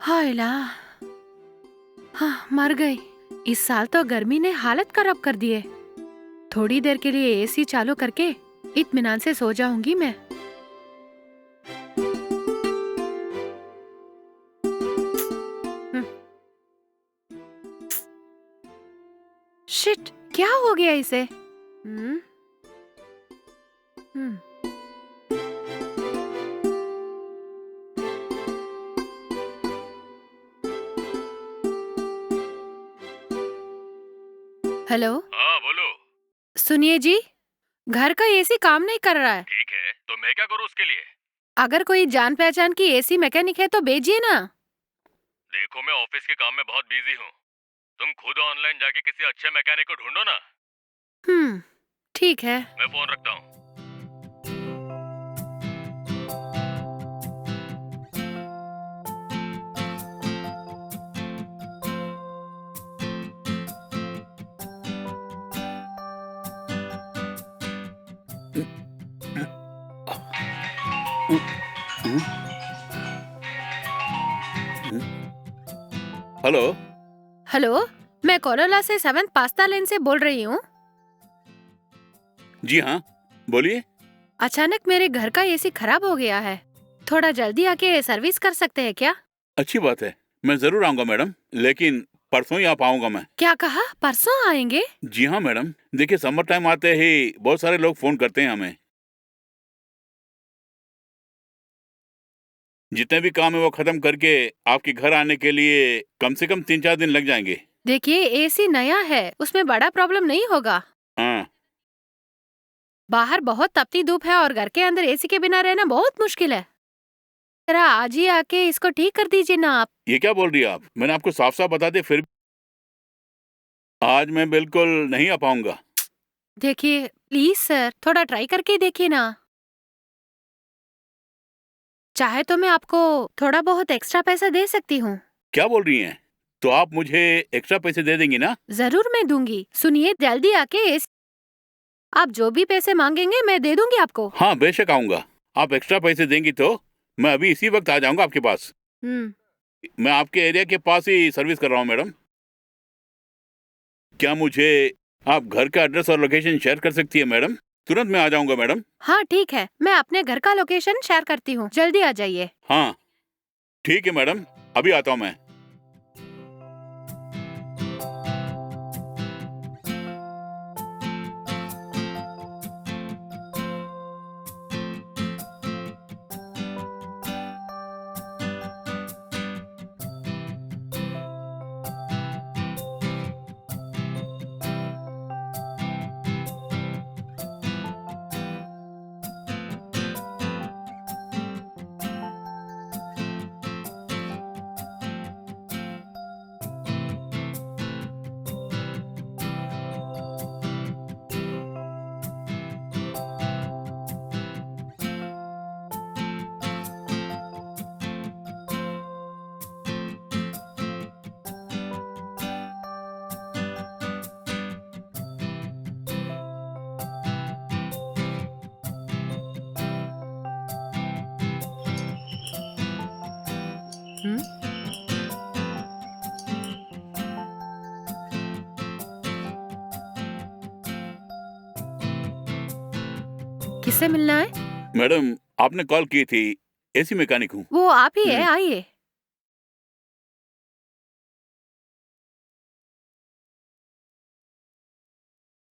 हाय ला, हाँ मर गई। इस साल तो गर्मी ने हालत खराब कर दी है। थोड़ी देर के लिए एसी चालू करके इत्मीनान से सो जाऊंगी मैं। हम्म, शिट, क्या हो गया इसे? हम्म, हम्म। हेलो, हाँ बोलो। सुनिए जी, घर का एसी काम नहीं कर रहा है। ठीक है, तो मैं क्या करूँ उसके लिए? अगर कोई जान पहचान की एसी मैकेनिक है तो भेजिए ना। देखो मैं ऑफिस के काम में बहुत बिजी हूँ। तुम खुद ऑनलाइन जाके किसी अच्छे मैकेनिक को ढूंढो ना। ठीक है। मैं फोन रखता हूँ। हेलो। हेलो, मैं कोरोला से 7th पास्ता लेन से बोल रही हूँ। जी हाँ, बोलिए। अचानक मेरे घर का एसी खराब हो गया है। थोड़ा जल्दी आके सर्विस कर सकते हैं क्या? अच्छी बात है, मैं जरूर आऊंगा मैडम, लेकिन परसों ही आ पाऊंगा मैं। क्या कहा? परसों आएंगे? जी हाँ मैडम, देखिए समर टाइम आते ही बहुत सारे लोग फोन करते हैं हमें। जितने भी काम है वो खत्म करके आपके घर आने के लिए कम से कम 3-4 दिन लग जाएंगे। देखिए, एसी नया है, उसमें बड़ा प्रॉब्लम नहीं होगा। हाँ। बाहर बहुत तपती धूप है और घर के अंदर एसी के बिना रहना बहुत मुश्किल है। जरा आज ही आके इसको ठीक कर दीजिए ना आप। ये क्या बोल रही है आप? मैंने आपको साफ साफ बता दिया, फिर आज मैं बिल्कुल नहीं आ पाऊंगा। देखिए प्लीज सर, थोड़ा ट्राई करके देखिए ना। चाहे तो मैं आपको थोड़ा बहुत एक्स्ट्रा पैसा दे सकती हूँ। क्या बोल रही हैं? तो आप मुझे एक्स्ट्रा पैसे दे देंगी ना? जरूर मैं दूंगी। सुनिए, जल्दी आके आप जो भी पैसे मांगेंगे मैं दे दूंगी आपको। हाँ बेशक आऊंगा। आप एक्स्ट्रा पैसे देंगी तो मैं अभी इसी वक्त आ जाऊंगा आपके पास। हम्म। मैं आपके एरिया के पास ही सर्विस कर रहा हूँ मैडम। क्या मुझे आप घर का एड्रेस और लोकेशन शेयर कर सकती है मैडम? तुरंत मैं आ जाऊंगा मैडम। हाँ ठीक है, मैं अपने घर का लोकेशन शेयर करती हूँ, जल्दी आ जाइए। हाँ ठीक है मैडम, अभी आता हूँ मैं। हम्म। किससे मिलना है? मैडम आपने कॉल की थी, एसी मैकेनिक हूँ। वो आप ही है, आइए।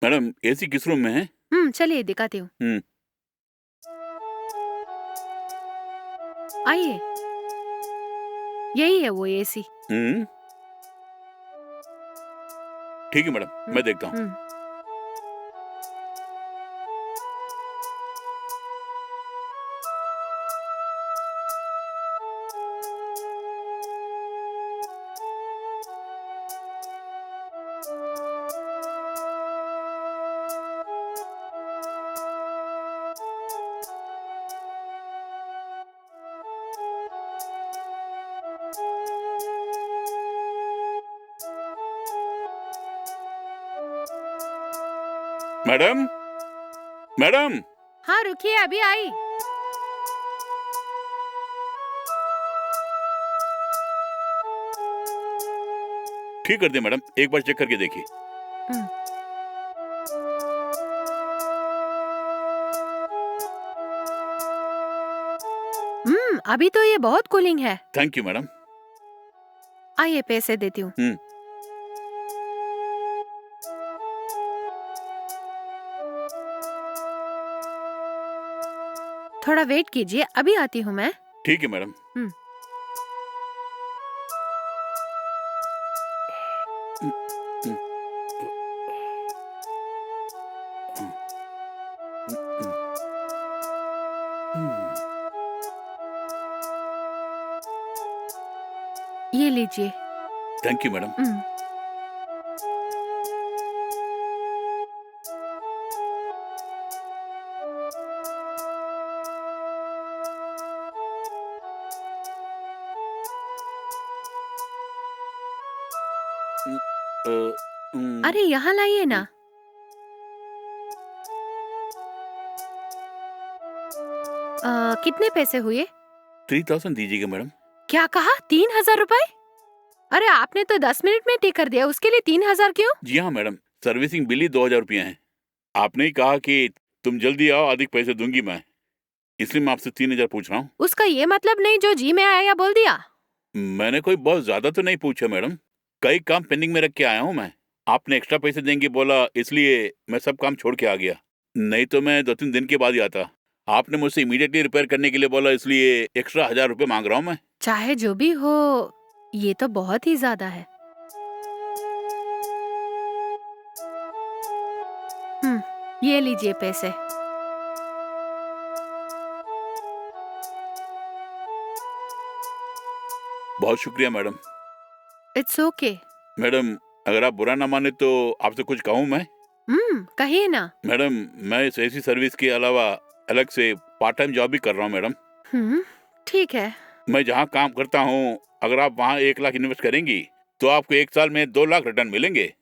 मैडम एसी किस रूम में है? चलिए दिखाती हूँ। हम्म। आइए, यही है वो एसी। हम्म, ठीक है मैडम, हम्म, मैं देखता हूँ। हम्म। Madam, madam. हाँ रुकिए, अभी आई। ठीक कर दिया मैडम, एक बार चेक करके देखिए। अभी तो ये बहुत कूलिंग है। Thank you madam. आइए पैसे देती हूँ। थोड़ा वेट कीजिए, अभी आती हूँ मैं। ठीक है मैडम। ये लीजिए। Thank you madam. अरे यहाँ लाइए ना। कितने पैसे हुए? 3000 दीजिएगा मैडम। क्या कहा? 3000 रुपए? अरे आपने तो 10 मिनट में ठीक कर दिया, उसके लिए 3000 क्यों? जी हाँ मैडम, सर्विसिंग बिल ही 2000 रुपया है। आपने ही कहा कि तुम जल्दी आओ, अधिक पैसे दूंगी मैं, इसलिए मैं आपसे 3000 पूछ रहा हूँ। उसका ये मतलब नहीं जो जी में आया बोल दिया। मैंने कोई बहुत ज्यादा तो नहीं पूछा मैडम, कई काम पेंडिंग में रख के आया हूँ मैं। आपने एक्स्ट्रा पैसे देंगे बोला, इसलिए मैं सब काम छोड़ के आ गया, नहीं तो मैं 2-3 दिन के बाद ही आता। आपने मुझसे इमीडिएटली रिपेयर करने के लिए बोला, इसलिए एक्स्ट्रा 1000 रुपये मांग रहा हूँ मैं। चाहे जो भी हो, ये तो बहुत ही ज्यादा है। ये लीजिए पैसे। बहुत शुक्रिया मैडम। It's okay. मैडम अगर आप बुरा ना माने तो आपसे कुछ कहूँ मैं? कहिए ना। मैडम मैं इस ऐसी सर्विस के अलावा अलग से पार्ट टाइम जॉब भी कर रहा हूँ मैडम। ठीक है। मैं जहाँ काम करता हूँ, अगर आप वहाँ 1 लाख इन्वेस्ट करेंगी तो आपको 1 साल में 2 लाख रिटर्न मिलेंगे।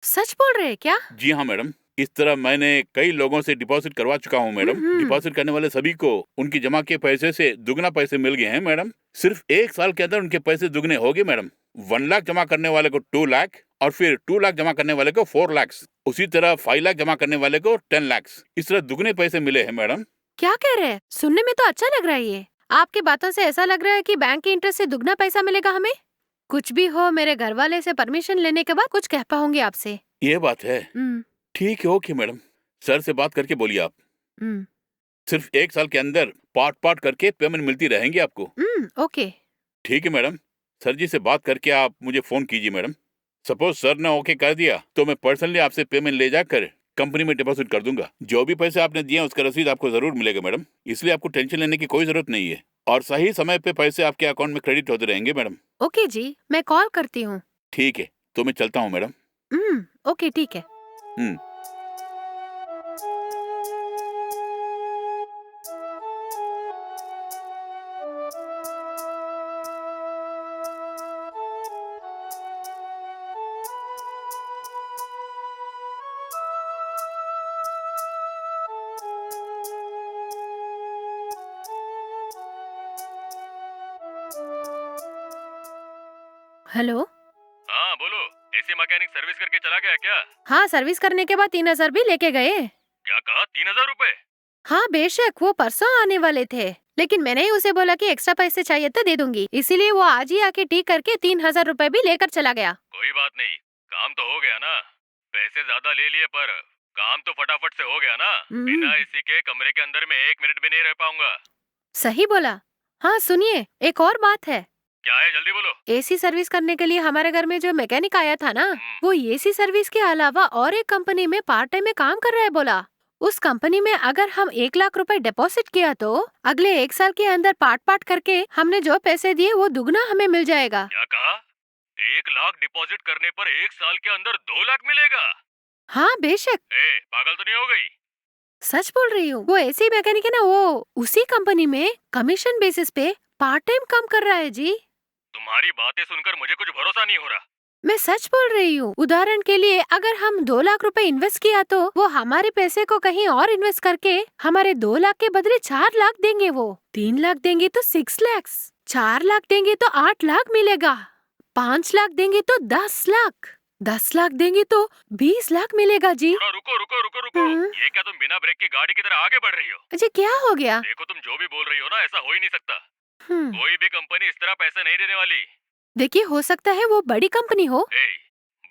सच बोल रहे हैं क्या? जी हाँ मैडम, इस तरह मैंने कई लोगों से डिपॉजिट करवा चुका हूँ मैडम। डिपॉजिट करने वाले सभी को उनकी जमा के पैसे से दुगना पैसे मिल गए हैं मैडम। सिर्फ 1 साल के अंदर उनके पैसे दुगने हो गए मैडम। 1 लाख जमा करने वाले को 2 लाख और फिर 2 लाख जमा करने वाले को 4 लाख, उसी तरह 5 लाख जमा करने वाले को 10 लाख। इस तरह दुगने पैसे मिले हैं मैडम। क्या कह रहे हैं? सुनने में तो अच्छा लग रहा है ये। आपकी बातों से ऐसा लग रहा है कि बैंक के इंटरेस्ट से दुगना पैसा मिलेगा हमें। कुछ भी हो, मेरे घर वाले से परमिशन लेने के बाद कुछ कह पाऊंगी आपसे। ये बात है। ठीक है, ओके मैडम, सर से बात करके बोलिए आप। सिर्फ 1 साल के अंदर पार्ट करके पेमेंट मिलती रहेंगी आपको। ओके। ठीक है मैडम, सर जी से बात करके आप मुझे फोन कीजिए मैडम। सपोज सर ने ओके कर दिया तो मैं पर्सनली आपसे पेमेंट ले जाकर कंपनी में डिपॉजिट कर दूंगा। जो भी पैसे आपने दिए उसका रसीद आपको जरूर मिलेगा मैडम, इसलिए आपको टेंशन लेने की कोई जरूरत नहीं है, और सही समय पे पैसे आपके अकाउंट में क्रेडिट होते रहेंगे मैडम। ओके जी, मैं कॉल करती हूँ। ठीक है, तो मैं चलता हूँ मैडम। ओके ठीक है। हेलो। हाँ बोलो, एसी मैकेनिक सर्विस करके चला गया क्या? हाँ, सर्विस करने के बाद 3000 भी लेके गए। क्या कहा? 3000 रुपए? हाँ बेशक, वो परसों आने वाले थे, लेकिन मैंने ही उसे बोला कि एक्स्ट्रा पैसे चाहिए तो दे दूंगी, इसीलिए वो आज ही आके ठीक करके 3000 रुपए भी लेकर चला गया। कोई बात नहीं, काम तो हो गया ना। पैसे ज्यादा ले लिए पर काम तो फटाफट से हो गया ना। बिना एसी के कमरे के अंदर में 1 मिनट भी नहीं रह पाऊंगा। सही बोला। हाँ सुनिए, एक और बात है। क्या है? जल्दी बोलो। एसी सर्विस करने के लिए हमारे घर में जो मैकेनिक आया था ना, वो एसी सर्विस के अलावा और एक कंपनी में पार्ट टाइम में काम कर रहा है बोला। उस कंपनी में अगर हम 1 लाख रुपए डिपॉजिट किया तो अगले 1 साल के अंदर पार्ट करके हमने जो पैसे दिए वो दुगना हमें मिल जाएगा। क्या कहा? 1 लाख डिपॉजिट करने पर 1 साल के अंदर 2 लाख मिलेगा? हाँ बेशक। पागल तो नहीं हो गई? सच बोल रही हूँ। वो एसी मैकेनिक है ना, वो उसी कंपनी में कमीशन बेसिस पे पार्ट टाइम काम कर रहा है जी। तुम्हारी बातें सुनकर मुझे कुछ भरोसा नहीं हो रहा। मैं सच बोल रही हूँ। उदाहरण के लिए अगर हम 2 लाख रुपए इन्वेस्ट किया तो वो हमारे पैसे को कहीं और इन्वेस्ट करके हमारे 2 लाख के बदले 4 लाख देंगे। वो 3 लाख देंगे तो 6 लाख, 4 लाख देंगे तो 8 लाख मिलेगा। 5 लाख देंगे तो 10 लाख, 10 लाख देंगे तो 20 लाख मिलेगा जी। थोड़ा रुको रुको रुको रुको। ये क्या तुम बिना ब्रेक की गाड़ी की तरह आगे बढ़ रही हो? अजय क्या हो गया? देखो तुम जो भी बोल रही हो ना, ऐसा हो ही नहीं सकता। हम्म, कोई भी कंपनी इस तरह पैसे नहीं देने वाली। देखिए हो सकता है वो बड़ी कंपनी हो। ए,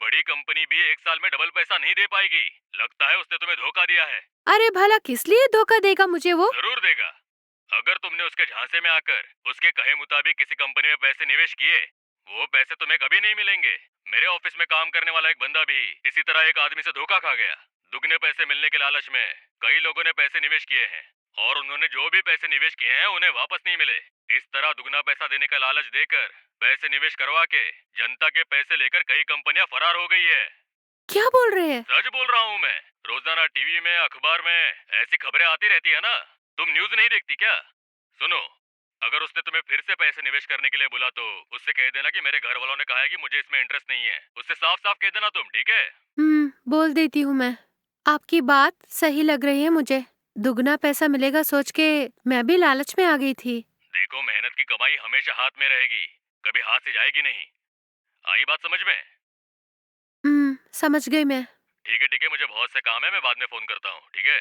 बड़ी कंपनी भी एक साल में डबल पैसा नहीं दे पाएगी। लगता है उसने तुम्हें धोखा दिया है। अरे भला किस लिए धोखा देगा मुझे वो? जरूर देगा। अगर तुमने उसके झांसे में आकर उसके कहे मुताबिक किसी कंपनी में पैसे निवेश किए, वो पैसे तुम्हें कभी नहीं मिलेंगे। मेरे ऑफिस में काम करने वाला एक बंदा भी इसी तरह एक आदमी से धोखा खा गया। दुगने पैसे मिलने के लालच में कई लोगों ने पैसे निवेश किए हैं, और उन्होंने जो भी पैसे निवेश किए हैं उन्हें वापस नहीं मिले। इस तरह दुगना पैसा देने का लालच देकर पैसे निवेश करवा के जनता के पैसे लेकर कई कंपनियां फरार हो गई है। क्या बोल रहे हैं? सच बोल रहा हूँ मैं। रोजाना टीवी में, अखबार में ऐसी खबरें आती रहती है ना। तुम न्यूज़ नहीं देखती क्या? सुनो, अगर उसने तुम्हें फिर से पैसे निवेश करने के लिए बोला तो उससे कह देना कि मेरे घर वालों ने कहा है कि मुझे इसमें इंटरेस्ट नहीं है। उससे साफ साफ कह देना तुम, ठीक है? बोल देती हूँ मैं। आपकी बात सही लग रही है मुझे। दुगना पैसा मिलेगा सोच के मैं भी लालच में आ गई थी। देखो, मेहनत की कमाई हमेशा हाथ में रहेगी, कभी हाथ से जाएगी नहीं। आई बात समझ में? समझ गई मैं। ठीक है, मुझे बहुत से काम है, मैं बाद में फोन करता हूँ, ठीक है?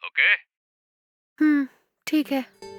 ओके। ठीक है।